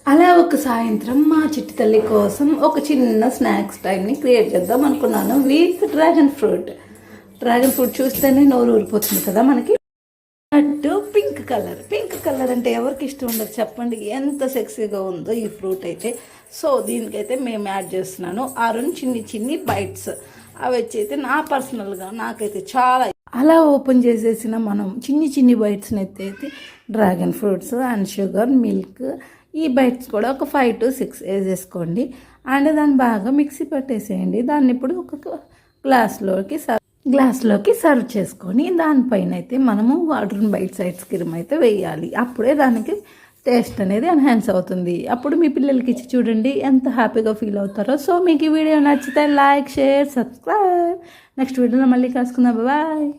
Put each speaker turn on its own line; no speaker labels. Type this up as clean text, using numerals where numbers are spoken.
అలా ఒక సాయంత్రం మా చిట్టి తల్లి కోసం ఒక చిన్న స్నాక్స్ టైంని క్రియేట్ చేద్దాం అనుకున్నాను విత్ డ్రాగన్ ఫ్రూట్ చూస్తేనే నోరు ఊరిపోతుంది కదా మనకి. అటు పింక్ కలర్ అంటే ఎవరికి ఇష్టం ఉండదు చెప్పండి, ఎంత సెక్సీగా ఉందో ఈ ఫ్రూట్ అయితే. సో దీనికైతే మేము యాడ్ చేస్తున్నాను 6 చిన్ని బైట్స్. అవి వచ్చి అయితే నా పర్సనల్గా నాకైతే చాలా అలా ఓపెన్ చేసేసిన మనం చిన్ని బైట్స్ని అయితే dragon fruits and sugar milk ఈ బైట్స్ కూడా ఒక 5 to 6 వేసేసుకోండి. అండ్ దాన్ని బాగా మిక్సీ పట్టేసేయండి. దాన్ని ఇప్పుడు ఒక గ్లాస్లోకి సర్వ్ చేసుకొని దానిపైన అయితే మనము వాటర్ బైట్ సైడ్స్ క్రీమ్ అయితే వేయాలి. అప్పుడే దానికి టేస్ట్ అనేది ఎన్హాన్స్ అవుతుంది. అప్పుడు మీ పిల్లలకి ఇచ్చి చూడండి ఎంత హ్యాపీగా ఫీల్ అవుతారో. సో మీకు ఈ వీడియో నచ్చితే లైక్, షేర్, సబ్స్క్రైబ్. నెక్స్ట్ వీడియోలో మళ్ళీ కలుసుకుందాం. బాయ్.